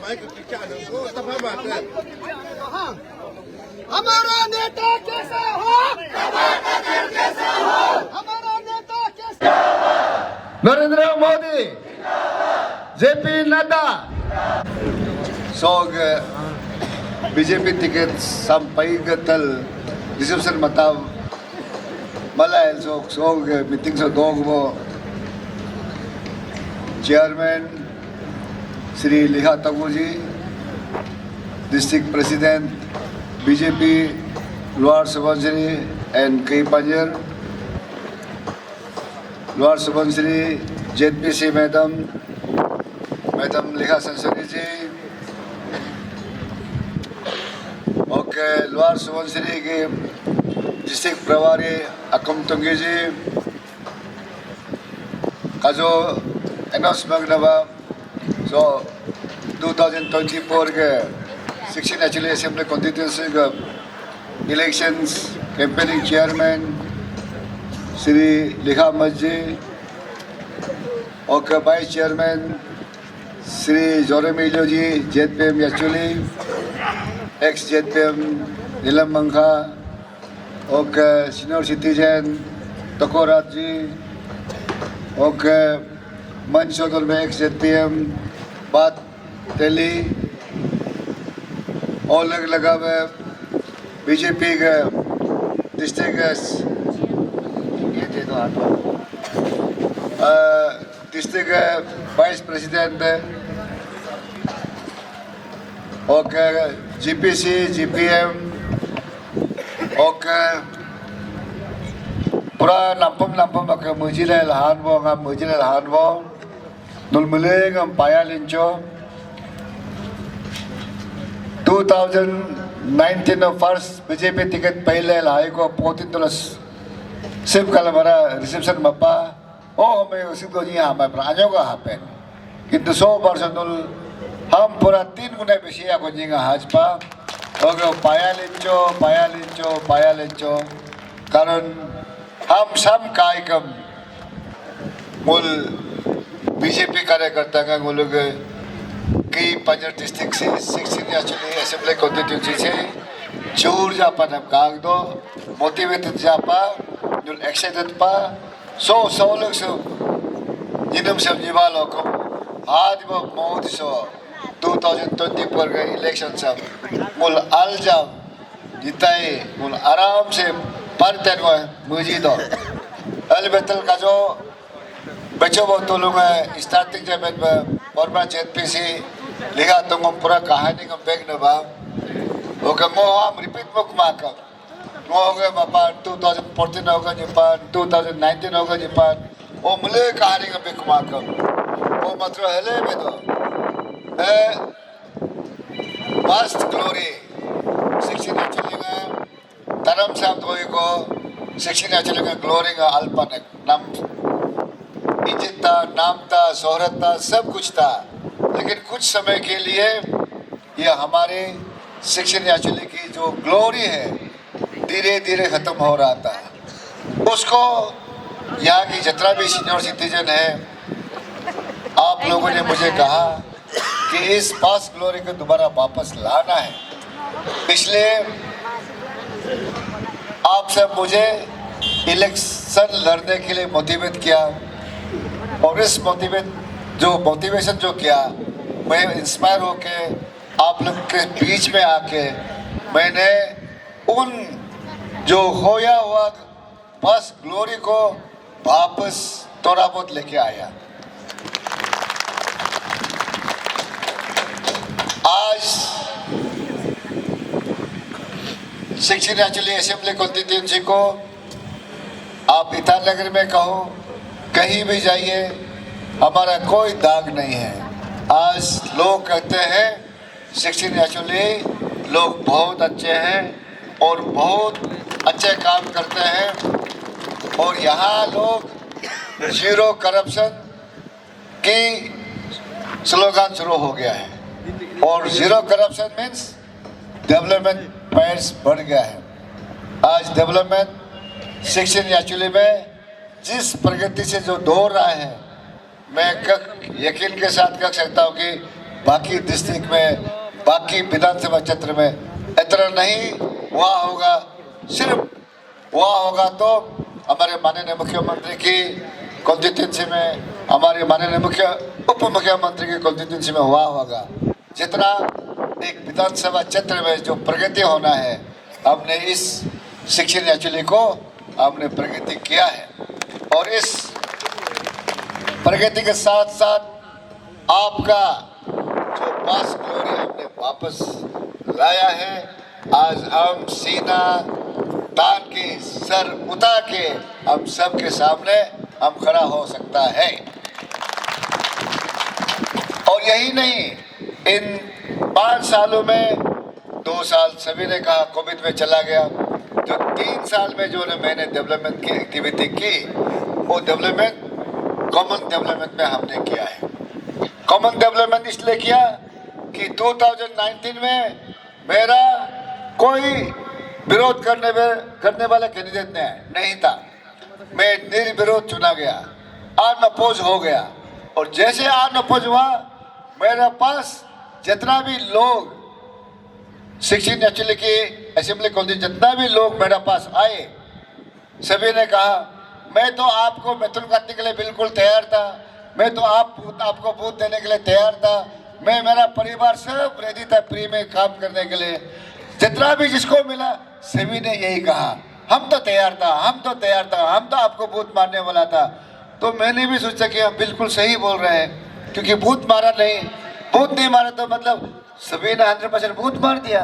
हमारा नेता कैसा हो, हमारा नेता कैसा Narendra Modi, JP Nada. Sog BJP ticket sampai ke tel reception mataw malay sog meeting sa dog mo chairman Sri Liha Taguji, district president BJP Luar Subansiri and Kai Panjir, Luar Subansiri JPC Madam Liha Sansari ji, okay, Luar Subansiri के district प्रभारी अकम तुंगी जी का जो announcement नवा so 2024 के 16 actually Assembly Constituency का elections campaigning chairman Sri Liha Majji और vice chairman Sri Joremilio ji, JPM Yachuli, ex-JPM Nilam Mangha, और senior citizen Tokorat ji, और मंचोदर में ex-JPM बात दिल्ली, और लगा में BJP के डिस्ट्रिक्ट डिस्ट्रिक्ट वाइस प्रेसिडेंट और GPC, GPM और पूरा नंपम के मुझिले लहान वो नुलमुलेंग पाया लिंचो 2019 में फर्स्ट BJP टिकट पहले लाई को 14 सिर्फ कल हमारा रिसेप्शन मप्पा ओ मैं उसी को नहीं हाँ मैं प्राणियों का हापेन किंतु 100% हम पूरा 3 गुना बेसिया को जिंगा हाजपा और पाया लिंचो कारण हम सब कार्यक्रम मूल BJP कार्यकर्ता का मूल कई पंजर डिस्ट्रिक्ट से 16 एक्चुअली असेंबली कॉन्स्टिट्यूंसी से चूर जापा नम काग दो मोटिवेटेड जापा नुल एक्साइटेड पा सो लोग सो जिनम सब जीवालों को आज वो मोदी सो 2024 के इलेक्शन सब मूल अलजाम जिताए मूल आराम से परतें को मुझी दो अलबेतल का जो बच्चों बहुत तो लोग स्टार्टिंग जब में बर्मा JPC लिखा तो हम पूरा कहानी का बैग नवा ओके हम रिपीट बुक मार्कर होगा जापान 2014 होगा जापान 2019 होगा जापान वो मुले कहानी का बैग मार्कर वो मतलब हेले में तो past glory 16 actually का धर्म साहब धोई को 16 actually का glory का अल्पन नाम इज्जत था, नाम था, शोहरत था, सब कुछ था, लेकिन कुछ समय के लिए यह हमारे 16 एक्चुअली की जो ग्लोरी है धीरे धीरे खत्म हो रहा था। उसको यहाँ की जितना भी सीनियर सिटीजन है आप लोगों ने मुझे कहा कि इस पास ग्लोरी को दोबारा वापस लाना है, इसलिए आप सब मुझे इलेक्शन लड़ने के लिए मोटिवेट किया और इस मोटिवेशन जो किया मैं इंस्पायर होके आप लोग के बीच में आके मैंने उन जो खोया हुआ बस ग्लोरी को वापस थोड़ा बहुत लेके आया। आज 16 एक्चुअली असेंबली कॉन्स्टिट्यूंसी को आप ईटानगर में कहो कहीं भी जाइए हमारा कोई दाग नहीं है। आज लोग कहते हैं 16 एक्चुअली लोग बहुत अच्छे हैं और बहुत अच्छे काम करते हैं और यहाँ लोग जीरो करप्शन की स्लोगन शुरू हो गया है और जीरो करप्शन मीन्स डेवलपमेंट पैस बढ़ गया है। आज डेवलपमेंट 16 एक्चुअली में जिस प्रगति से जो दौड़ रहा है मैं यकीन के साथ कह सकता हूँ कि बाकी डिस्ट्रिक्ट में, बाकी विधानसभा क्षेत्र में इतना नहीं हुआ होगा। सिर्फ हुआ होगा तो हमारे माननीय मुख्यमंत्री की कॉन्स्टिट्यूंसी में, हमारे माननीय उप मुख्यमंत्री की कॉन्स्टिट्यूंसी में हुआ होगा। जितना एक विधानसभा क्षेत्र में जो प्रगति होना है, हमने इस शिक्षण एक्चुअली को हमने प्रगति किया है। और इस प्रगति के साथ साथ आपका जो पास ग्लोरी हमने वापस लाया है, आज हम सीना तान के सर उतार के हम सबके सामने हम खड़ा हो सकता है। और यही नहीं, इन 5 सालों में 2 साल सभी ने कहा कोविड में चला गया, जो 3 साल में जो मैंने डेवलपमेंट की एक्टिविटी की, वो डेवलपमेंट कॉमन डेवलपमेंट में हमने किया है। कॉमन डेवलपमेंट इसलिए किया कि 2019 में मेरा कोई विरोध करने वाला कैंडिडेट नहीं था। मैं निर्विरोध चुना गया, अनअपोज हो गया। और जैसे अनअपोज हुआ, मेरे पास जितना भी लोग शिक्षण एक्चुअली की असेंबली कॉलेज जितना भी लोग मेरे पास आए, सभी ने कहा मैं तो आपको मैथुन करने के लिए बिल्कुल तैयार था, मैं तो आपको वोट देने के लिए तैयार था, मैं मेरा परिवार सब रेडी था फ्री में काम करने के लिए। जितना भी जिसको मिला सभी ने यही कहा हम तो तैयार था, हम तो तैयार था, हम तो आपको बूथ मारने वाला था। तो मैंने भी सोचा कि हम बिल्कुल सही बोल रहे हैं, क्योंकि बूथ नहीं मारा तो मतलब सभी ने 100% बूथ मार दिया।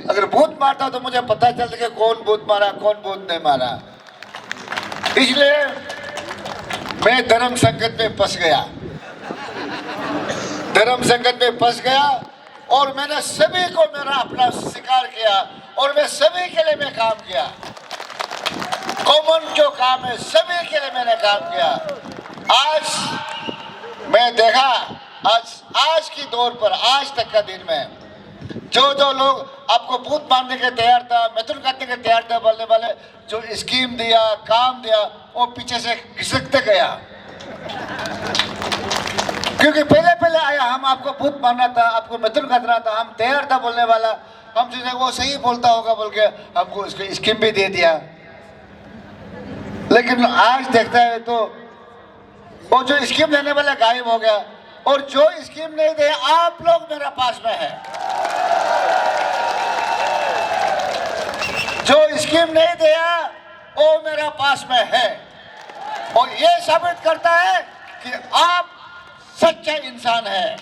अगर बूथ मारता तो मुझे पता चलता कि कौन बूथ मारा, कौन बूथ नहीं मारा। इसलिए मैं धर्म संकट में फंस गया, और मैंने सभी को मेरा अपना स्वीकार किया, और मैं सभी के लिए मैं काम किया। कॉमन जो काम है सभी के लिए मैंने काम किया। आज मैं देखा, आज की दौर पर, आज तक का दिन में जो लोग आपको बूथ मारने के तैयार था, मैथुन करने के तैयार था, बोलने वाले जो स्कीम दिया, काम दिया, वो पीछे से घिसकते गया। क्योंकि पहले आया, हम आपको बूथ मारना था, आपको मैथुन करना था, हम तैयार था बोलने वाला, हम सोचे वो सही बोलता होगा बोल के हमको इसको स्कीम भी दे दिया। लेकिन आज देखता है तो वो जो स्कीम देने वाला गायब हो गया, और जो स्कीम नहीं दे आप लोग मेरे पास में है। जो स्कीम नहीं दिया वो मेरे पास में है, और ये साबित करता है कि आप सच्चा इंसान है,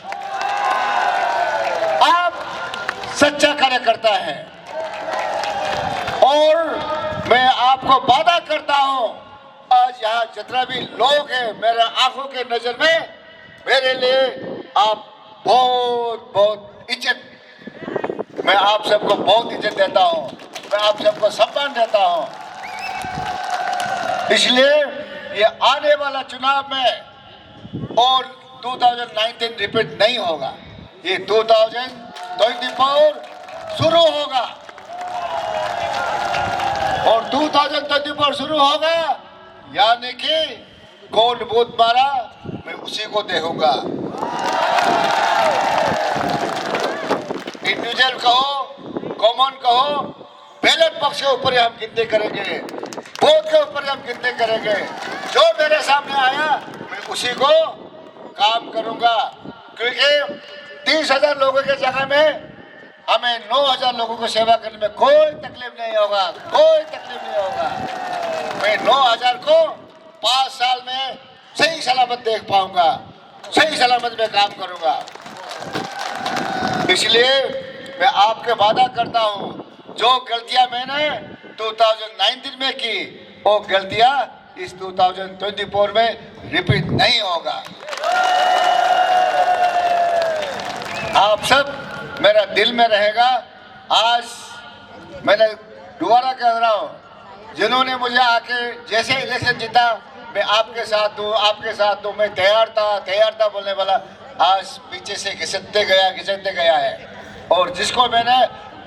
आप सच्चा कार्यकर्ता है। और मैं आपको वादा करता हूं, आज यहाँ जितना भी लोग हैं मेरे आंखों के नजर में, मेरे लिए आप बहुत इज्जत, मैं आप सबको बहुत इज्जत देता हूं, मैं आप सबको सम्मान देता हूं। इसलिए ये आने वाला चुनाव में और 2019 रिपीट नहीं होगा, ये 2024 शुरू होगा, और 2024 शुरू होगा, यानी कि कौन बूथ मारा मैं उसी को देखूंगा। इंडिविजुअल कहो, कॉमन कहो, बैलेट बॉक्स के ऊपर हम गिनती करेंगे, बूथ के ऊपर हम गिनती करेंगे। जो मेरे सामने आया मैं उसी को काम करूंगा, क्योंकि 30,000 लोगों के जगह में हमें 9,000 लोगों को सेवा करने में कोई तकलीफ नहीं होगा, कोई तकलीफ नहीं होगा। मैं 9,000 को 5 साल में सही सलामत देख पाऊंगा, सही सलामत में काम करूंगा। इसलिए मैं आपके वादा करता हूं, जो गलतियां मैंने 2019 में की, वो गलतियां इस 2024 में रिपीट नहीं होगा। आप सब मेरा दिल में रहेगा। आज मैंने दोबारा कह रहा हूँ, जिन्होंने मुझे आके जैसे इलेक्शन जीता, मैं आपके साथ हूँ, मैं तैयार था बोलने वाला, आज पीछे से घिसटते गया है। और जिसको मैंने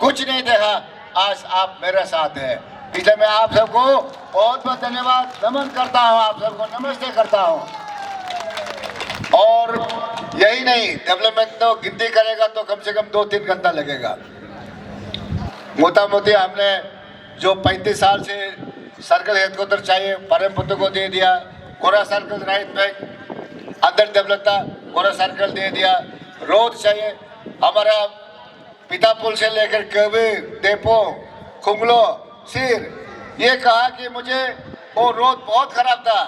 कुछ नहीं देखा, आज आप मेरे साथ हैं। इसलिए मैं आप सबको बहुत बहुत धन्यवाद, नमन करता हूँ, आप सबको नमस्ते करता हूँ। और यही नहीं, नहीं, डेवलपमेंट तो गिनती करेगा तो कम से कम 2-3 घंटा लगेगा। मोटा मोटी हमने जो 35 साल से सर्कल हेडक्वार्टर चाहिए परमपुत्र को दे दिया, कोरा सर्कल राइट बैंक अंदर डेवलप था, कोरा सर्कल दे दिया। रोड चाहिए हमारा पितापुल से लेकर कभी डेपो खुंगलो सिर, ये कहा कि मुझे वो रोड बहुत खराब था,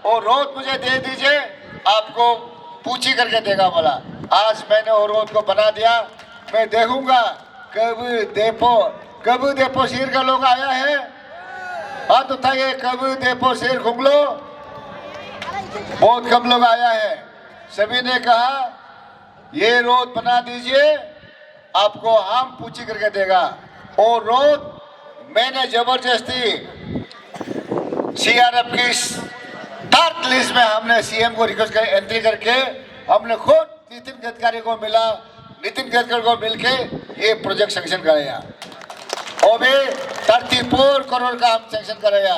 वो रोड मुझे दे दीजिए, आपको पूछी करके देगा बोला। आज मैंने वो रोड को बना दिया। मैं देखूंगा कभी डेपो सिर का लोग आया है, हाथ उठाइए। कभी डेपो सिर खुंगलो, बहुत कम लोग आया है। सभी ने कहा ये रोड बना दीजिए, आपको हम पूछी करके देगा। और रोड मैंने जबरदस्ती सीआरएफ की 3rd लिस्ट में हमने सीएम को रिक्वेस्ट कर एंट्री करके हमने खुद नितिन गडकरी को मिला, नितिन गडकरी को मिलके ये प्रोजेक्ट सैंक्शन कराया। और भी 34 करोड़ का हम सैंक्शन कराया।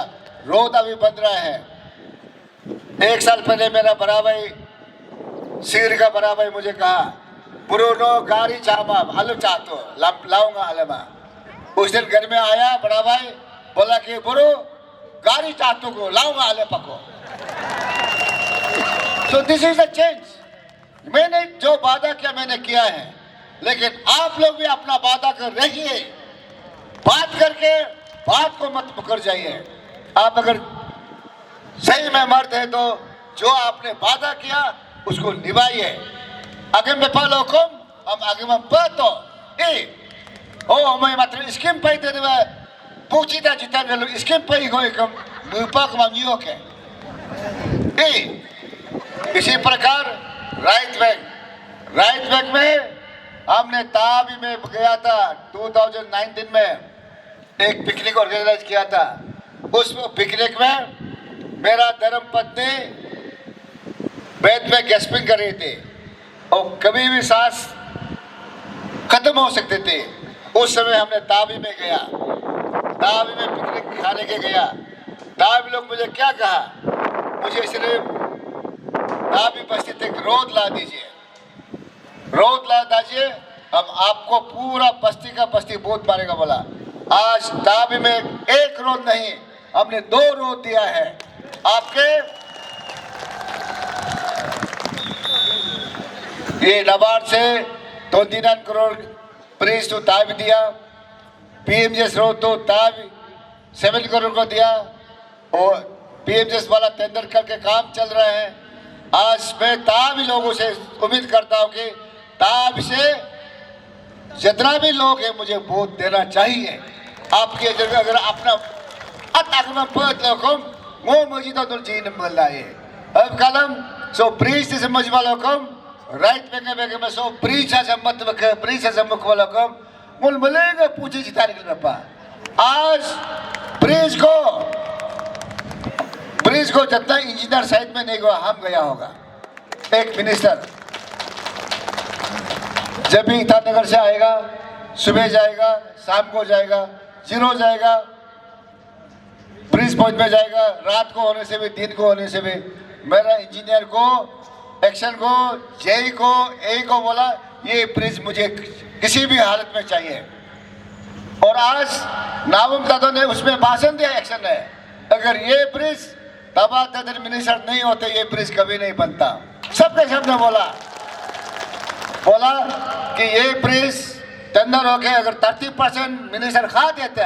रोड अभी बन रहा है। 1 साल पहले मेरा बड़ा भाई सिर का बड़ा भाई मुझे कहा पुरोनो गाड़ी चामा आलू चाहतो लाऊंगा आलमा। उस दिन घर में आया बड़ा भाई, बोला कि बुरो गाड़ी चाहतो को लाऊंगा आले पको। So this is a change. मैंने जो वादा किया मैंने किया है, लेकिन आप लोग भी अपना वादा कर रहिए। बात करके बात को मत मुकर जाइए। आप अगर सही में मर्द है तो जो आपने वादा किया उसको निभाइए। आगे में पालो कम हम आगे में पतो ओ हमें मात्र स्कीम पे दे देवा पूछी था जितना लोग स्कीम पे ही कोई कम मुपाक मांगियो के इसी प्रकार राइट बैंक में हमने ताबी में गया था 2019 में एक पिकनिक ऑर्गेनाइज किया था। उस पिकनिक में मेरा धर्म पत्नी बेड में गैस्पिंग कर रही थी और कभी भी सांस खत्म हो सकते थे। उस समय हमने ताबी में गया, ताबी में पिकनिक खाने के गया। ताबी लोग मुझे क्या कहा, मुझे सिर्फ ताबी बस्ती तक रोड ला दीजिए, रोड ला दीजिए, हम आपको पूरा बस्ती का बस्ती बोध मारेगा बोला। आज ताबी में 1 रोड नहीं, हमने 2 रोड दिया है। आपके ये नबार्ड से 29 करोड़ ब्रिज तो ताबी दिया, पीएमजेस रोड तो ताबी 7 करोड़ को दिया और पीएमजेस वाला टेंडर करके काम चल रहा है। आज मैं ताबी लोगों से उम्मीद करता हूं कि ताबी से जितना भी लोग हैं मुझे वोट देना चाहिए। आपके जगह अगर अपना अतगमा पद लोकम वो मजीदा तो जीन मिल रहा है। अब कलम सो ब्रिज से मजमा लोकम राइट में सो ब्रिज से मत ब्रिज से मुख वाला कम मुल मिलेगा पूछे जिताने के लिए। आज ब्रिज को जितना इंजीनियर साइड में नहीं गया हम गया होगा। एक मिनिस्टर जब भी ईटानगर से आएगा, सुबह जाएगा, शाम को जाएगा, जीरो जाएगा, ब्रिज पहुंच में जाएगा, रात को होने से भी दिन को होने से भी मेरा इंजीनियर को एक्शन को जेई को ए को बोला ये ब्रिज मुझे किसी भी हालत में चाहिए। और आज नावम दादो ने उसमें भाषण दिया एक्शन है। अगर ये ब्रिज तबा तदर मिनिस्टर नहीं होते ये ब्रिज कभी नहीं बनता। सबके सबने बोला कि ये ब्रिज टेंडर होके अगर 30% मिनिस्टर खा देता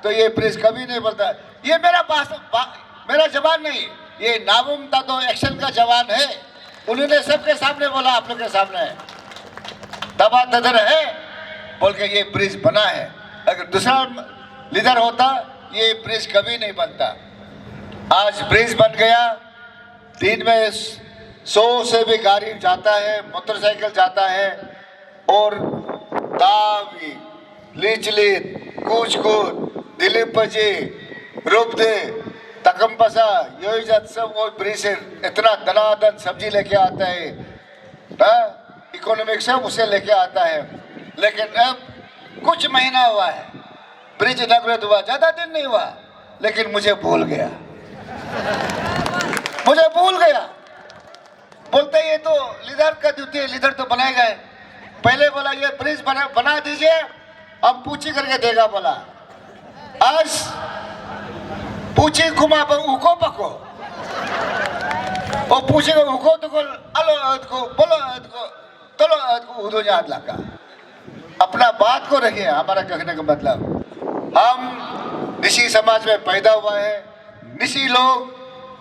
तो ये ब्रिज कभी नहीं बनता। ये मेरा जवान नहीं, ये नावम दादो एक्शन का जवान है। उन्होंने सबके सामने बोला, आप लोग के सामने तबा तदर है बोल के ये ब्रिज बना है। अगर दूसरा लीडर होता ये ब्रिज कभी नहीं बनता। आज ब्रिज बन गया, दिन में 100 से भी गाड़ी जाता है, मोटरसाइकिल जाता है और तावी लीचलीत कूचकूद दिलीप पजी रूपदे तकमपसा योजत सब वो ब्रिज से इतना दनादन सब्जी लेके आता है, इकोनॉमिक सब उसे लेके आता है। लेकिन अब कुछ महीना हुआ है ब्रिज इनॉग्रेट हुआ, ज्यादा दिन नहीं हुआ, लेकिन मुझे भूल गया। बोलते ये तो लीडर का ड्यूटी है, लीडर तो बनाएगा है। पहले बोला ये ब्रिज बना दीजिए, हम पूछी करके देगा बोला। आज पूछी घुमा पर उको पको और पूछेगा उको तो अलो को बोलो को तलो को उदो याद लगा। अपना बात को रखिए। हमारा कहने का मतलब हम निशी समाज में पैदा हुआ है। निशी लोग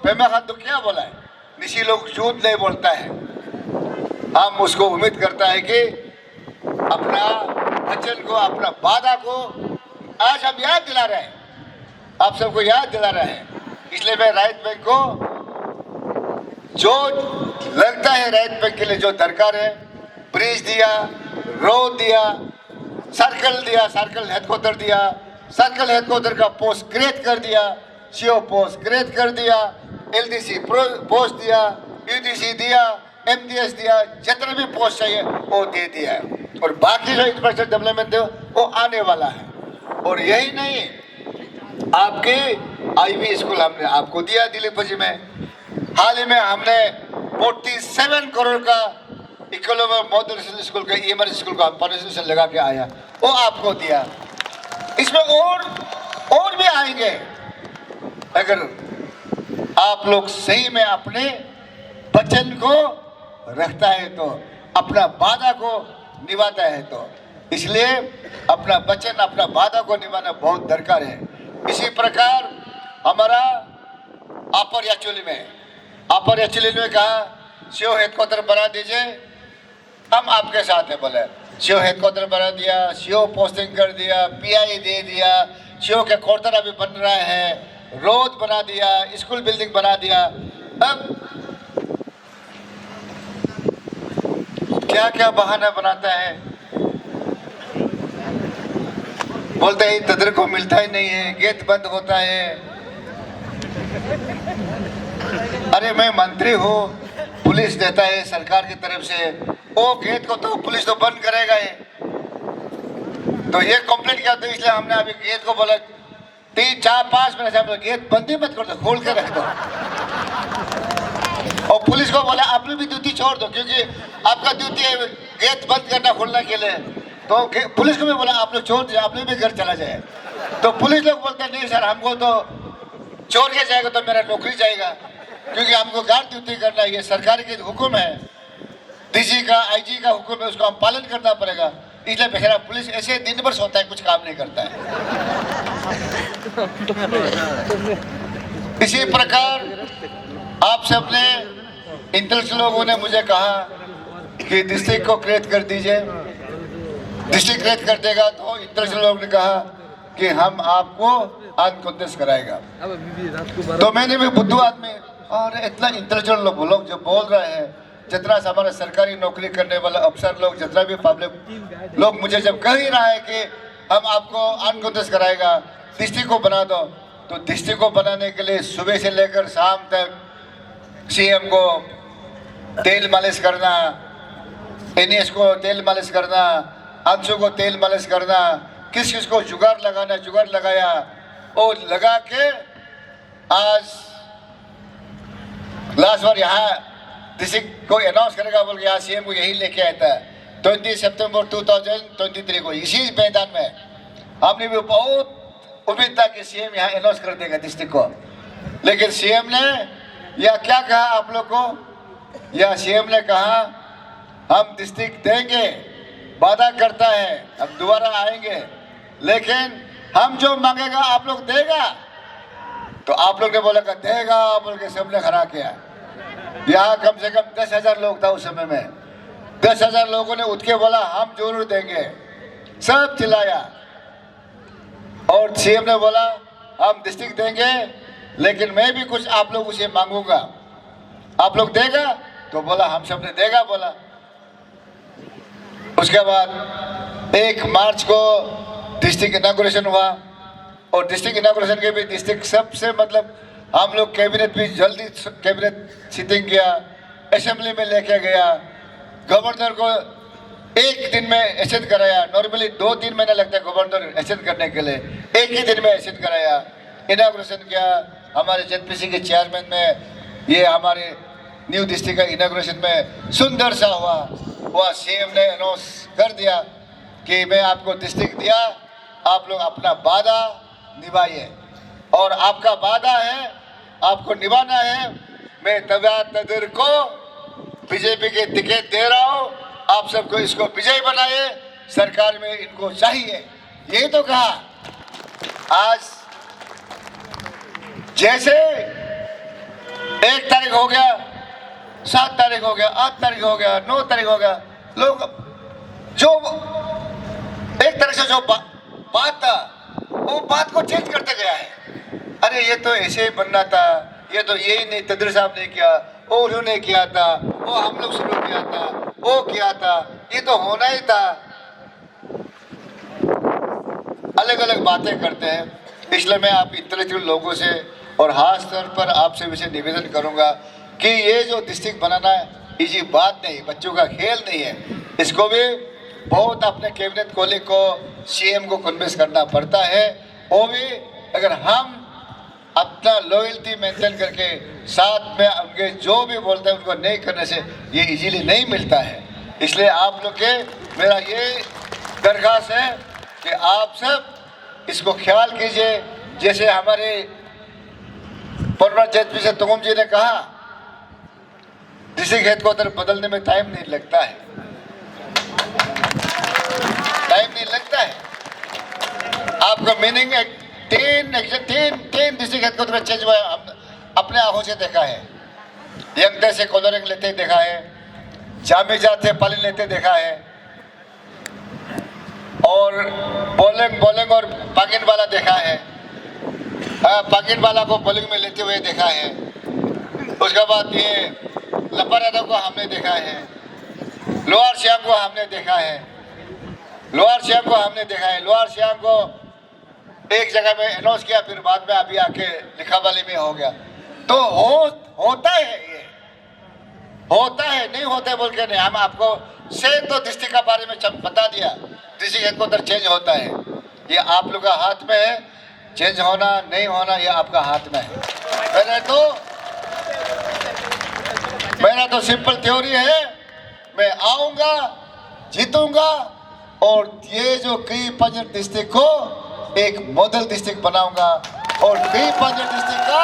पेमा खान तो क्या बोला है, निशी लोग झूठ नहीं बोलता है। हम उसको उम्मीद करता है कि अपना वचन को, अपना वादा को आज हम याद दिला रहे हैं, आप सबको याद दिला रहे हैं। इसलिए मैं राइट बैंक को जो लगता है राइट बैंक के लिए जो दरकार है, ब्रिज दिया, रोड दिया, सर्कल हेडक्वार्टर दिया, सर्कल हेडक्वार्टर का पोस्ट क्रिएट कर दिया, सीओ पोस्ट क्रिएट कर दिया, एलडीसी पोस्ट दिया, यूडीसी दिया, एमडीएस दिया, जितने भी पोस्ट चाहिए वो दे दिया है। और बाकी जो इंफ्रास्ट्रक्चर डेवलपमेंट है वो आने वाला है। और यही नहीं, आपके आईबी स्कूल हमने आपको दिया दिलीपजी में। हाल ही में हमने 47 करोड़ का इकोनॉमिक मॉडल स्कूल का इमरजेंसी स्कूल का फाउंडेशन लगा के आया, वो आपको दिया। इसमें और भी आएंगे अगर आप लोग सही में अपने वचन को रखता है तो, अपना वादा को निभाता है तो। इसलिए अपना वचन, अपना वादा को निभाना बहुत दरकार है। इसी प्रकार हमारा अपर याचुली में कहा सीओ हेडक्वार्टर बना दीजिए, हम आपके साथ है बोले। सीओ हेडक्वार्टर बना दिया, सीओ पोस्टिंग कर दिया, पीआई दे दिया, सीओ के क्वार्टर अभी बन रहा है, रोड बना दिया, स्कूल बिल्डिंग बना दिया। अब क्या क्या बहाना बनाता है, बोलते हैं तदर को मिलता ही नहीं है, गेट बंद होता है। अरे मैं मंत्री हूँ, पुलिस देता है सरकार की तरफ से, वो गेट को तो पुलिस तो बंद करेगा ही। तो ये कंप्लेंट किया तो इसलिए हमने अभी गेट को बोला 3-4-5 मिनट से गेट बंद ही मत कर दो, खोल के रख दो। और पुलिस को बोला आपने भी ड्यूटी छोड़ दो, क्योंकि आपका ड्यूटी है गेट बंद करना खोलने के लिए। तो पुलिस को भी बोला आप लोग छोड़ दीजिए, आपने भी घर चला जाए। तो पुलिस लोग बोलते नहीं सर, हमको तो छोड़ के जाएगा तो मेरा नौकरी जाएगा, क्योंकि हमको गार्ड ड्यूटी करना है, ये सरकार की हुक्म है, डीजी का आईजी का हुक्म है, उसको हम पालन करना पड़ेगा। इसलिए बेचारा पुलिस ऐसे दिन भर सोता है, कुछ काम नहीं करता है। इसी प्रकार आप सबने इंटेलेक्चुअल लोगों ने मुझे कहा कि डिस्ट्रिक्ट को क्रिएट कर दीजिए। डिस्ट्रिक्ट क्रिएट कर देगा तो इंटेलेक्चुअल लोगों ने कहा कि हम आपको अनकॉन्टेस्ट कराएगा। तो मैंने भी बुद्धू आदमी और इतना इंटेलेक्चुअल लोग जो बोल रहे हैं, जितना हमारे सरकारी नौकरी करने वाले अफसर लोग, जितना भी पब्लिक लोग मुझे जब कह ही रहा है कि हम आपको अनकॉन्टेस्ट कराएगा, डिस्ट्रिक्ट को बना दो, तो डिस्ट्रिक्ट को बनाने के लिए सुबह से लेकर शाम तक सीएम को तेल मालिश करना, एनएस को तेल मालिश करना, अंशु को तेल मालिश करना, किस को जुगाड़ लगाना, जुगाड़ लगाया और लगा के आज लास्ट बार यहाँ डिस्ट्रिक्ट को अनाउंस करेगा बोल के यहाँ सीएम को यही लेके आया था 20 सितंबर 2023 को। इसी मैदान में हमने भी बहुत उम्मीद था कि सीएम यहाँ अनाउंस कर देगा डिस्ट्रिक्ट को, लेकिन सीएम ने या क्या कहा आप लोग को, या सीएम ने कहा हम डिस्ट्रिक्ट देंगे, वादा करता है हम दोबारा आएंगे, लेकिन हम जो मांगेगा आप लोग देगा। तो आप लोग ने बोला कि देगा बोल के सबने खड़ा किया। यहाँ कम से कम 10,000 लोग था उस समय में, 10,000 लोगों ने उठ के बोला हम जरूर देंगे, सब चिल्लाया। और सीएम ने बोला हम डिस्ट्रिक्ट देंगे, लेकिन मैं भी कुछ आप लोग उसे मांगूंगा, आप लोग देगा? तो बोला हम सबने देगा बोला। उसके बाद 1 मार्च को डिस्ट्रिक्ट इनॉग्रेशन हुआ, और डिस्ट्रिक्ट इनॉग्रेशन के भी डिस्ट्रिक्ट सबसे मतलब हम लोग कैबिनेट भी जल्दी कैबिनेट सिटिंग किया, असेंबली में लेके गया, गवर्नर को 1 दिन में एसेंट कराया। नॉर्मली 2-3 महीने लगता है गवर्नर एसेंट करने के लिए, 1 ही दिन में एसेंट कराया, इनॉग्रेशन किया। हमारे जेडपीसी के चेयरमैन में ये हमारे न्यू डिस्ट्रिक्ट का इनॉग्रेशन में सुंदर सा हुआ, वह सीएम ने अनाउंस कर दिया कि मैं आपको डिस्ट्रिक्ट दिया, आप लोग अपना वादा निभाइए और आपका वादा है, आपको निभाना है। मैं तबियत नदीर को बीजेपी के टिकट दे रहा हूँ, आप सबको इसको विजय बनाइए, सरकार में इनको चाहिए, ये तो कहा। आज जैसे 1 तारीख हो गया, 7 तारीख हो गया, 8 तारीख हो गया, 9 तारीख हो गया, लोग जो एक तरह से जो बात था वो बात को चेंज करते गया है। अरे ये तो ऐसे ही बनना था, ये तो यही नहीं तदर साहब ने किया, वो उन्होंने किया था, वो हम लोग शुरू किया था, वो किया था, ये तो होना ही था। अलग अलग बातें करते हैं। इसलिए मैं आप इंटेलेक्चुअल लोगों से और खास तौर पर आपसे विषय निवेदन करूंगा कि ये जो डिस्ट्रिक्ट बनाना इजी बात नहीं, बच्चों का खेल नहीं है। इसको भी बहुत अपने कैबिनेट कॉलीग को, सीएम को कन्विंस करना पड़ता है। वो भी अगर हम अपना लॉयल्टी मेंटेन करके साथ में उनके जो भी बोलते हैं उनको नहीं करने से ये इजीली नहीं मिलता है। इसलिए आप लोग के मेरा ये दरख्वास्त है कि आप सब इसको ख्याल कीजिए। जैसे हमारे परमानेंट जज से तुगम जी ने कहा, डिस्ट्रिक्ट हेडक्वार्टर बदलने में टाइम नहीं लगता है, टाइम नहीं लगता है। आपका मीनिंग तीन डिस्ट्रिक्ट हेडक्वार्टर चेंज हुआ, अपने आंखों से देखा है। यंगदे से कॉलोरिंग लेते देखा है, जामीजात से पालिन लेते देखा है, और बॉलिंग और पाकिन वाला देखा है। पाकिन वाला को बॉलिंग में लेते हुए देखा है। उसके बाद ये लपरादा को हमने देखा है, लोअर सियांग को हमने देखा है, लोअर सियांग को हमने देखा है। लोअर सियांग को एक जगह में अनाउंस किया, फिर बाद में अभी आके लिखावाली में हो गया। तो होता है, ये होता है, नहीं होता है बोल के नहीं। हम आपको से तो डिस्ट्रिक्ट का बारे में बता दिया, डिस्ट्रिक्ट हेडक्वार्टर चेंज होता है, ये आप लोग का हाथ में है। चेंज होना नहीं होना ये आपका हाथ में है। मेरा तो सिंपल थ्योरी है, मैं आऊंगा, जीतूंगा और ये जो कई पंजर डिस्ट्रिक्ट को एक मॉडल डिस्ट्रिक्ट बनाऊंगा और कई पंजर डिस्ट्रिक्ट का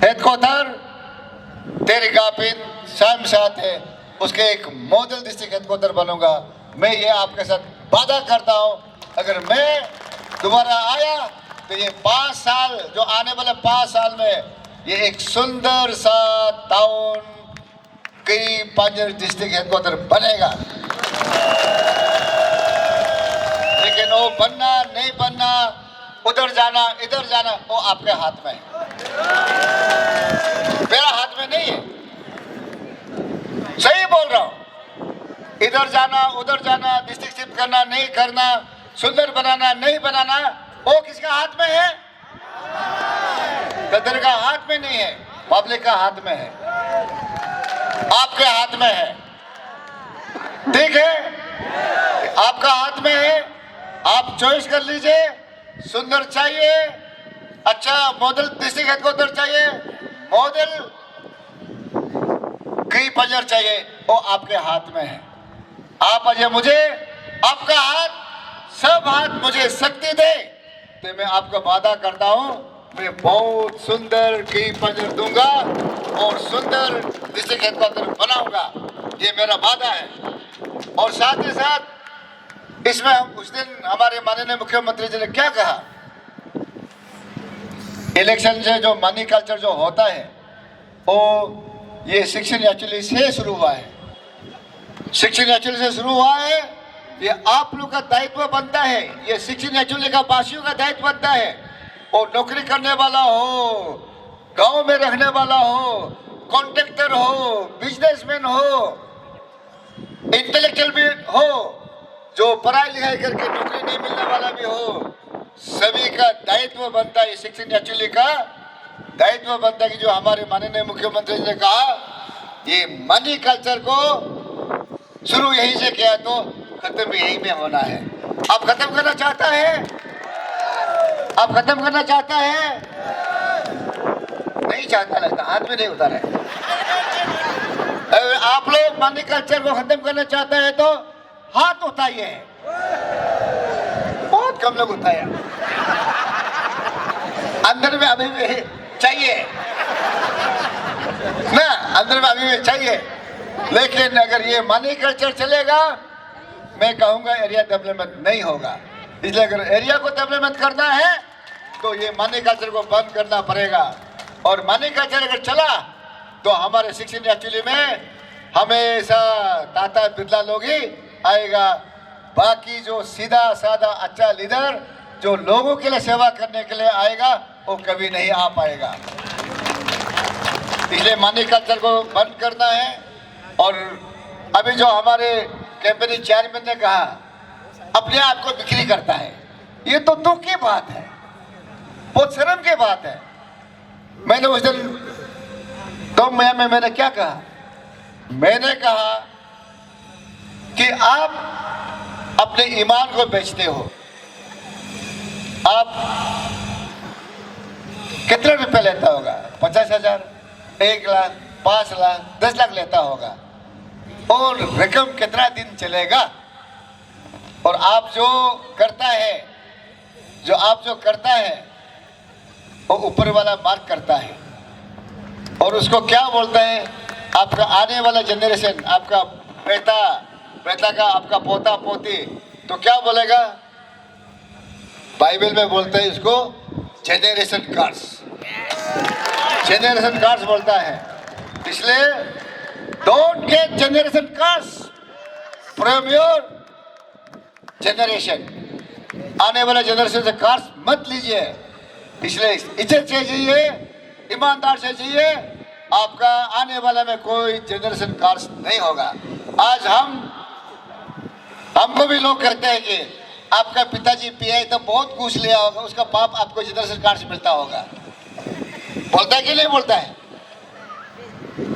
हेडक्वार्टर तेरिगापिन शाम साथ है, उसके एक मॉडल डिस्ट्रिक्ट हेडक्वार्टर बनूंगा। मैं ये आपके साथ वादा करता हूं, अगर मैं दोबारा आया तो ये 5 साल, जो आने वाले 5 साल में ये एक सुंदर सा टाउन कई पंजर डिस्ट्रिक्ट हेडक्वार्टर बनेगा। लेकिन वो बनना नहीं बनना, उधर जाना इधर जाना, वो आपके हाथ में है, मेरा हाथ में नहीं है। सही बोल रहा हूं, इधर जाना उधर जाना, डिस्ट्रिक्ट शिफ्ट करना नहीं करना, सुंदर बनाना नहीं बनाना, वो किसका हाथ में है? गदर का हाथ में नहीं है, पब्लिक का हाथ में है, आपके हाथ में है। ठीक है, आपका हाथ में है, आप चॉइस कर लीजिए। सुंदर चाहिए, अच्छा मॉडल डिस्ट्रिक्ट हेडक्वार्टर चाहिए, मॉडल कई पंजर चाहिए, वो आपके हाथ में है। आप अजय मुझे आपका हाथ, सब हाथ मुझे शक्ति दे तो मैं आपका वादा करता हूं, मैं बहुत सुंदर कई पंजर दूंगा और सुंदर डिस्ट्रिक्ट हेडक्वार्टर बनाऊंगा, ये मेरा वादा है। और साथ ही साथ इसमें हम उस दिन हमारे माननीय मुख्यमंत्री जी ने क्या कहा, इलेक्शन से जो मनी कल्चर जो होता है वो ये शिक्षण एक्चुअली से शुरू हुआ है, शिक्षण एक्चुअली से शुरू हुआ है। ये आप लोग का दायित्व बनता है, ये शिक्षण एक्चुअली का वासियों का दायित्व बनता है। और नौकरी करने वाला हो, गांव में रहने वाला हो, कॉन्ट्रैक्टर हो, बिजनेसमैन हो, इंटेलेक्चुअल भी हो, जो पढ़ाई लिखाई करके नौकरी नहीं मिलने वाला भी हो, सभी का दायित्व बनता है। शिक्षण एक्चुअली का दायित्व बनता है कि जो हमारे माननीय मुख्यमंत्री जी ने कहा, ये मनी कल्चर को शुरू यहीं से किया तो खत्म भी यहीं में होना है। आप खत्म करना चाहता है, आप खत्म करना चाहता है, नहीं नहीं चाहता लगता, हाथ में नहीं उतारा है। आप लोग मनी कल्चर को खत्म करना चाहते हैं तो हाथ उठाइए। बहुत कम लोग उठाया, अंदर में अभी भी चाहिए ना, अंदर में अभी भी चाहिए। लेकिन अगर ये मनी कल्चर चलेगा, मैं कहूंगा एरिया डेवलपमेंट नहीं होगा। इसलिए अगर एरिया को डेवलपमेंट करना है तो ये मनी कल्चर को बंद करना पड़ेगा। और मनी कल्चर अगर चला तो हमारे 16 एक्चुअली में हमेशा टाटा बिरला लोग ही आएगा। बाकी जो सीधा साधा अच्छा लीडर जो लोगों के लिए सेवा करने के लिए आएगा वो कभी नहीं आ पाएगा। इसलिए मनी कल्चर को बंद करना है। और अभी जो हमारे कंपनी चेयरमैन ने कहा अपने आप को बिक्री करता है, ये तो दुख की बात है, बहुत शर्म की बात है। मैंने उस दिन तो मैंने क्या कहा, मैंने कहा कि आप अपने ईमान को बेचते हो। आप कितने रुपए लेता होगा? 50,000, 1 लाख, 5 लाख, 10 लाख लेता होगा। और रकम कितना दिन चलेगा? और आप जो करता है वो ऊपर वाला मार्क करता है। और उसको क्या बोलता है? आपका आने वाला जनरेशन, आपका बेटा का आपका पोता पोती, तो क्या बोलेगा? बाइबल में बोलते हैं इसको जेनरेशन कार्ड्स बोलता है। इसलिए don't get generation cards from your generation. आने वाला जनरेशन से कार्ड्स मत लीजिए। इसलिए इज्जत से जिए, ईमानदार से जिए, आपका आने वाला में कोई जनरेशन कार्ड्स नहीं होगा। आज हमको भी लोग कहते हैं कि आपका पिताजी पीआई तो बहुत घूस लिया होगा, उसका पाप आपको जनरेशन कार्ड्स मिलता होगा। बोलता है कि नहीं बोलता है?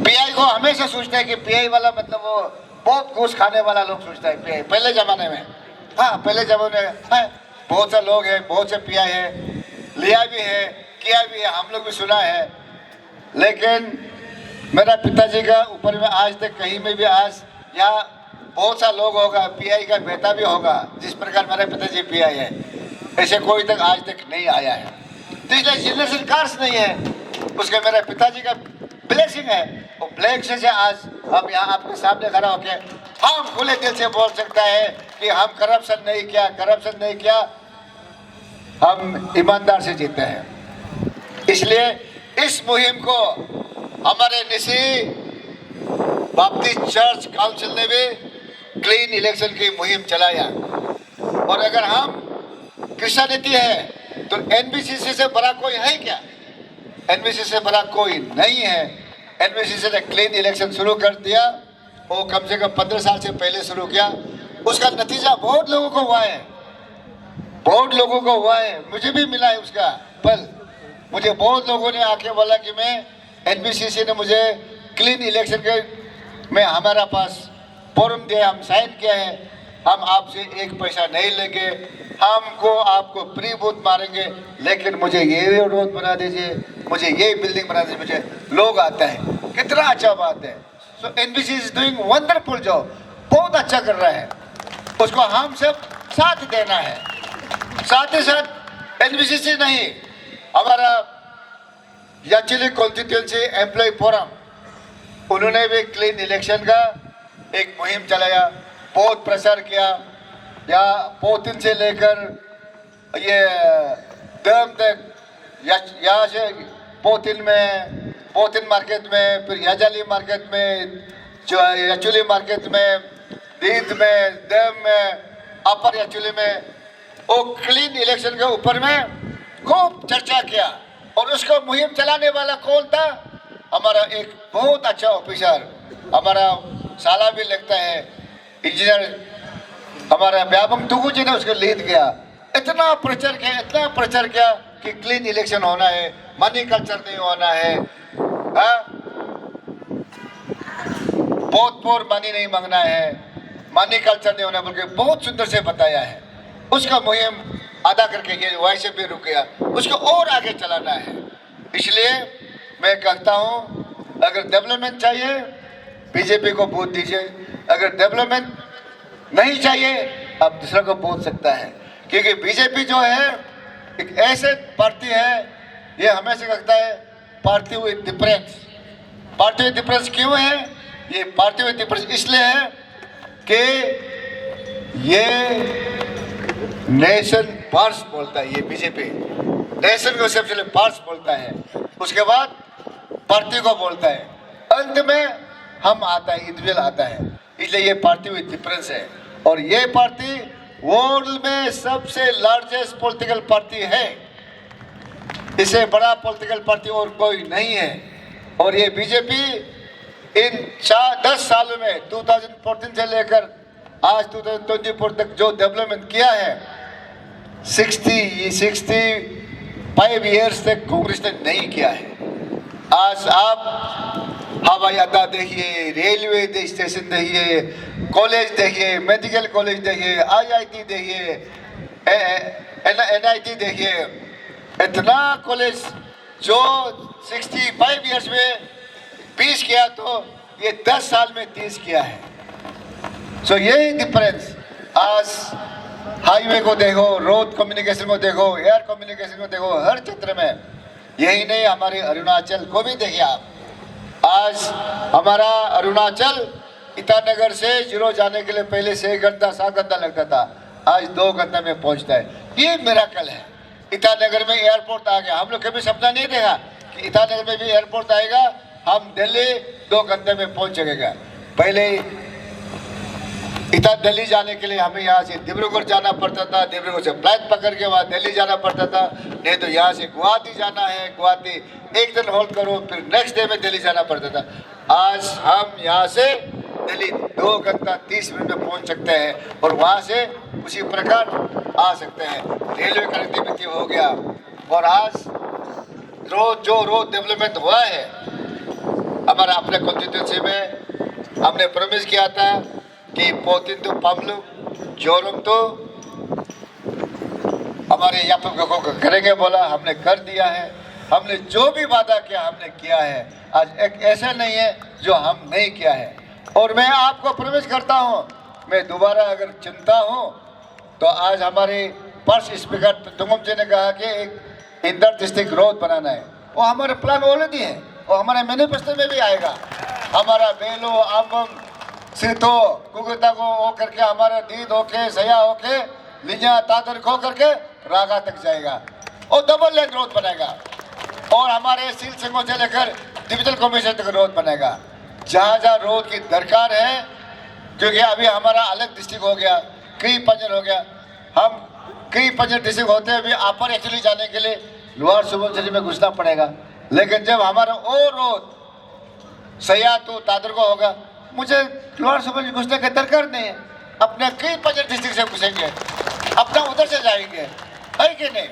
पीआई को हमेशा सोचता है कि पीआई वाला मतलब वो बहुत घूस खाने वाला लोग सोचता है पीआई। पहले जमाने में, हाँ पहले जमाने में बहुत से लोग हैं, बहुत से पीआई है, लिया भी है, किया भी है, हम लोग भी सुना है। लेकिन मेरा पिताजी का ऊपर में आज तक कहीं में भी आज यहाँ बहुत सा लोग होगा, पीआई का बेटा भी होगा, जिस प्रकार मेरे पिताजी पीआई है, ऐसे कोई तक आज तक नहीं आया है। तो इसलिए जनरेशन कार्ड्स नहीं है, उसके मेरे पिताजी का ब्लेसिंग है। वो ब्लेसिंग से आज हम यहाँ आपके सामने खड़ा होके हम खुले दिल से बोल सकता है कि हम करप्शन नहीं किया, हम ईमानदार से जीते हैं। इसलिए इस मुहिम को हमारे निसी बाप्टिस्ट चर्च काउंसिल ने भी क्लीन इलेक्शन की मुहिम चलाया। और अगर हम क्रिश्चियनिटी है तो एनबीसीसी से बड़ा कोई है क्या? एनबीसी से बड़ा कोई नहीं है। एनबीसीसी ने क्लीन इलेक्शन शुरू कर दिया, वो कम से कम 15 साल से पहले शुरू किया। उसका नतीजा बहुत लोगों को हुआ है, मुझे भी मिला है उसका फल। मुझे बहुत लोगों ने आके बोला कि मैं एनबीसीसी ने मुझे क्लीन इलेक्शन के में हमारा पास फॉर्म दिया, हम साइन किया है, हम आपसे 1 पैसा नहीं लेंगे, हमको आपको प्री बूथ मारेंगे, लेकिन मुझे ये रोड बना दीजिए, मुझे ये बिल्डिंग बना दीजिए, मुझे लोग आता है। कितना अच्छा बात है। So NBC is doing wonderful job, बहुत अच्छा कर रहा है। उसको हम सब साथ देना है। साथ ही साथ एनबीसी नहीं, हमारा याचुली कॉन्स्टिट्यूंसी एम्प्लॉय फोरम, उन्होंने भी क्लीन इलेक्शन का एक मुहिम चलाया, बहुत प्रचार किया। या पोतिन से लेकर ये दम तक, यहाँ से पोतिन मार्केट में, फिर याजाली मार्केट में, जो याचुली मार्केट में, दीद में, दम में, अपर याचुली में, वो क्लीन इलेक्शन के ऊपर में खूब चर्चा किया। और उसको मुहिम चलाने वाला कौन था? हमारा एक बहुत अच्छा ऑफिसर, हमारा साला भी लगता है, इंजीनियर हमारा व्यापम टुकू जी ने उसको लीड किया। इतना प्रचार किया कि क्लीन इलेक्शन होना है, मनी कल्चर नहीं होना है, बहुत मनी नहीं मांगना है, मनी कल्चर नहीं होना, बल्कि बहुत सुंदर से बताया है। उसका मुहिम आधा करके ये वैसे भी रुक गया, उसको और आगे चलाना है। इसलिए मैं कहता हूं, अगर डेवलपमेंट चाहिए बीजेपी को वोट दीजिए, अगर डेवलपमेंट नहीं चाहिए आप दूसरा को बोल सकता है, क्योंकि बीजेपी जो है एक ऐसे पार्टी है, ये हमेशा कहता है party with difference. Party with difference क्यों है? ये पार्टी विद डिफरेंस इसलिए है कि ये नेशन फर्स्ट बोलता है, ये बीजेपी नेशन को सबसे पहले फर्स्ट बोलता है, उसके बाद पार्टी को बोलता है, अंत में हम आता है, इंडिविजुअल आता है। इसलिए ये पार्टी विद डिफरेंस है और ये पार्टी वर्ल्ड में सबसे लार्जेस्ट पॉलिटिकल पार्टी है, इससे बड़ा पॉलिटिकल पार्टी और कोई नहीं है। और ये बीजेपी इन 10 सालों में 2014 से लेकर आज 2024 तक जो डेवलपमेंट किया है 65 ईयर्स तक कांग्रेस ने नहीं किया है। आज आप हवाई अड्डा देखिए, रेलवे स्टेशन देखिए, कॉलेज देखिए, मेडिकल कॉलेज देखिए, IIT देखिए, NIT देखिए, इतना कॉलेज जो 65 ईयर्स में 20 किया तो ये 10 साल में 30 किया है। सो यही डिफरेंस। आज हाईवे को देखो, रोड कम्युनिकेशन को देखो, एयर कम्युनिकेशन को देखो, हर क्षेत्र में। यही नहीं, हमारे अरुणाचल को भी देखिए आप। आज हमारा अरुणाचल ईटानगर से जीरो जाने के लिए पहले 6 घंटा 7 घंटा लगता था, आज 2 घंटे में पहुंचता है। ये मिरेकल है। ईटानगर में एयरपोर्ट आ गया। हम लोग कभी सपना नहीं देखा कि ईटानगर में भी एयरपोर्ट आएगा, हम दिल्ली 2 घंटे में पहुंच जाएगा। पहले दिल्ली जाने के लिए हमें यहाँ से डिब्रूगढ़ जाना पड़ता था, डिब्रूगढ़ से फ्लाइट पकड़ के वहाँ दिल्ली जाना पड़ता था, नहीं तो यहाँ से गुवाहाटी जाना है, गुवाहाटी एक दिन होल्ड करो, फिर नेक्स्ट डे में दिल्ली जाना पड़ता था। आज हम यहाँ से दिल्ली 2 घंटा 30 मिनट में पहुँच सकते हैं और वहाँ से उसी प्रकार आ सकते हैं। रेलवे कनेक्टिविटी हो गया और आज रोड डेवलपमेंट हुआ है। हमारा अपने कॉन्स्टिट्यूंसी में हमने प्रॉमिस किया था कि पोतिन तो पामलू जोरम तो हमारे यहाँ को करेंगे, बोला, हमने कर दिया है। हमने जो भी वादा किया हमने किया है। आज एक ऐसा नहीं है जो हम नहीं किया है। और मैं आपको प्रॉमिस करता हूँ, मैं दोबारा अगर चुनता हूँ तो आज हमारे फर्स्ट स्पीकर दुंगम जी ने कहा कि एक इंटर डिस्ट्रिक्ट रोड बनाना है। वो हमारे प्लान ऑलरेडी है, वो हमारे मैनिफेस्टो में भी आएगा। हमारा बेलो आमबम सीतो कुगता को हो करके हमारा दीद होके सया होके लिजा तादर खो करके रागा तक जाएगा और डबल लेन रोड बनेगा। और हमारे सील सिंगों से लेकर डिविजनल कमीशन तक रोड बनेगा। जहाँ जहाँ रोड की दरकार है, क्योंकि अभी हमारा अलग डिस्ट्रिक्ट हो गया, कई पंजर हो गया, हम कई पंजर डिस्ट्रिक्ट होते हैं। अभी अपर एक्चुअली जाने के लिए लोअर सुबनसिरी में घुसना पड़ेगा, लेकिन जब हमारा और रोड सया तो तादर को होगा, मुझे लोअर सुबनसिरी घुसने की दरकार नहीं है। अपने कई पंजर डिस्ट्रिक्ट से घुसेंगे, अपना उधर से जाएंगे, है कि नहीं।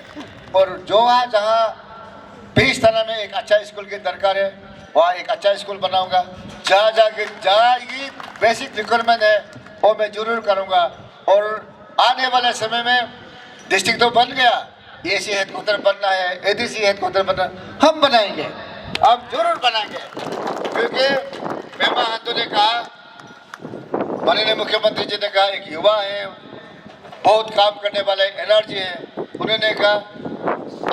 और जो जहाँ 20 थाना में एक अच्छा स्कूल की दरकार है, वहाँ एक अच्छा स्कूल बनाऊंगा। जहाँ की बेसिक रिक्वायरमेंट है वो मैं जरूर करूँगा। और आने वाले समय में डिस्ट्रिक्ट तो बन गया, AC हेडक्वार्टर बनना है, ADC हेडक्वार्टर बनना, हम बनाएंगे, हम जरूर बनाएंगे। क्योंकि पेमा खांडू ने कहा, माननीय मुख्यमंत्री जी ने कहा, एक युवा है, बहुत काम करने वाले एनर्जी है। उन्होंने कहा,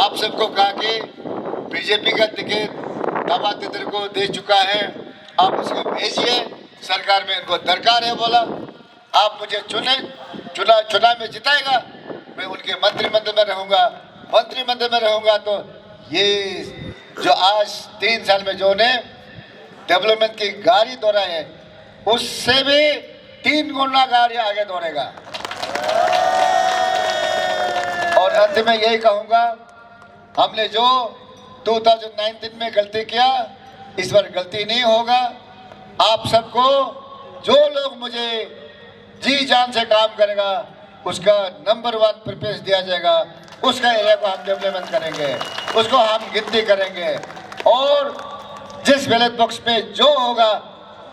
आप सबको कहा कि बीजेपी का टिकट दावा तितर को दे चुका है, आप उसको भेजिए, सरकार में इनको दरकार है। बोला आप मुझे चुनाव में जिताएगा, मैं उनके मंत्रिमंडल में रहूँगा। मंत्रिमंडल में रहूँगा तो ये जो आज 3 साल में जो ने डेवलपमेंट की गाड़ी दौड़ाई है, उससे भी 3 गुना गाड़ी आगे दौड़ेगा। और अंत में यही कहूँगा, हमने जो 2019 में गलती किया, इस बार गलती नहीं होगा। आप सबको, जो लोग मुझे जी जान से काम करेगा, उसका नंबर 1 प्रिफरेंस दिया जाएगा। उसका एरिया को हम डेवलपमेंट करेंगे, उसको हम गिनती करेंगे और जिस बैलेट बॉक्स में जो होगा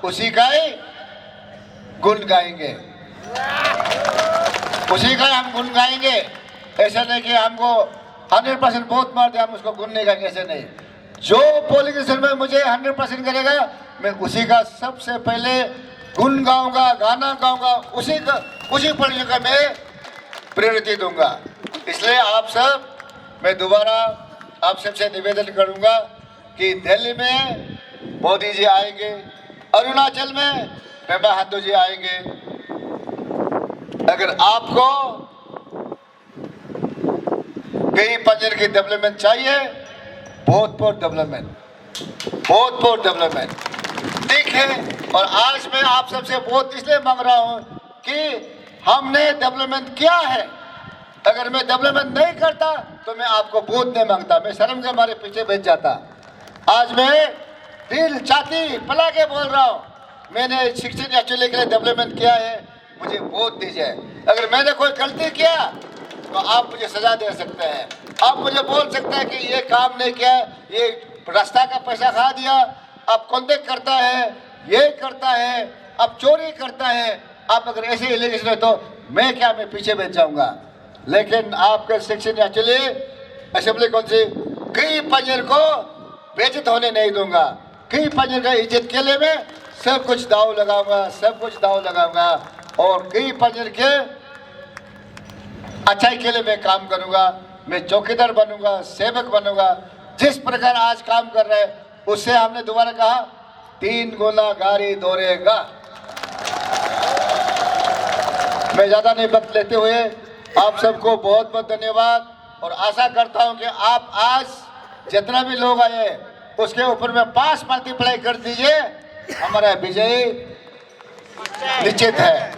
उसी का ही गुण गाएंगे, उसी का हम गुण गाएंगे। ऐसा नहीं कि हमको 100% वोट मार दे हम उसको गुण नहीं गाएंगे, ऐसे नहीं। जो पोलिंग स्टेशन में मुझे 100% करेगा, मैं उसी का सबसे पहले गुण गाऊंगा, गाना गाऊंगा, उसी पोलिंग का मैं प्रायोरिटी दूंगा। इसलिए आप सब, मैं दोबारा आप सबसे निवेदन करूंगा कि दिल्ली में मोदी जी आएंगे, अरुणाचल में पेमा खांडू जी आएंगे। अगर आपको कई पंजर की डेवलपमेंट चाहिए, बहुत डेवलपमेंट ठीक है। और आज मैं आप सबसे वोट इसलिए मांग रहा हूं कि हमने डेवलपमेंट किया है। अगर मैं डेवलपमेंट नहीं करता तो मैं आपको वोट नहीं मांगता, मैं शर्म के मारे पीछे बैठ जाता। आज मैं दिल छाती फैला के बोल रहा हूं, मैंने 16 एक्चुअली के लिए डेवलपमेंट किया है, मुझे वोट दीजिए। अगर मैंने कोई गलती किया तो आप मुझे सजा दे सकते हैं। आप मुझे बोल सकते हैं कि ये काम नहीं किया, ये रास्ता का पैसा खा दिया, आप कॉन्टेक्ट करता है, ये करता है, आप चोरी करता है। आप अगर ऐसे एलिगेशन है तो मैं पीछे बैठ जाऊंगा। लेकिन आपके सेक्शन एक्चुअली असेंबली कौन सी कई पंजर को बेइज्जत होने नहीं दूंगा। कई पंजर का इज्जत के लिए मैं सब कुछ दाव लगाऊंगा और कई पंजर के अच्छाई के लिए मैं काम करूंगा। मैं चौकीदार बनूंगा, सेवक बनूंगा। जिस प्रकार आज काम कर रहे हैं उससे हमने दोबारा कहा 3 गुना गाड़ी दौड़ेगा। मैं ज्यादा नहीं वक्त लेते हुए आप सबको बहुत बहुत धन्यवाद और आशा करता हूं कि आप आज जितना भी लोग आए उसके ऊपर में 5 मल्टीप्लाई कर दीजिए, हमारा विजय निश्चित है।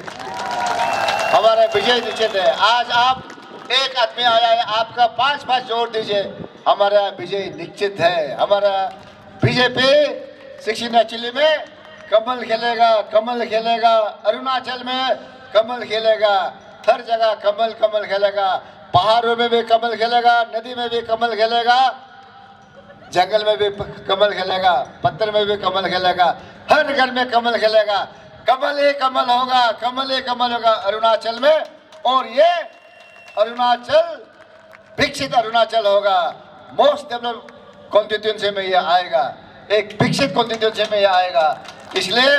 हमारा विजय निश्चित है। आज आप एक आदमी आया है, आपका 5 जोड़ दीजिए, हमारा विजय निश्चित है। हमारा बीजेपी 16 चिली में कमल खेलेगा, अरुणाचल में कमल खेलेगा, हर जगह कमल खेलेगा। पहाड़ों में भी कमल खेलेगा, नदी में भी कमल खेलेगा, जंगल में भी कमल खेलेगा, पत्थर में भी कमल खेलेगा, हर घर में कमल खेलेगा। कमल ही कमल होगा अरुणाचल में। और ये अरुणाचल विकसित अरुणाचल होगा। मोस्ट डेवलप कॉन्स्टिट्यूंसी में ये आएगा, एक विकसित कॉन्स्टिट्यूंसी में ये आएगा। इसलिए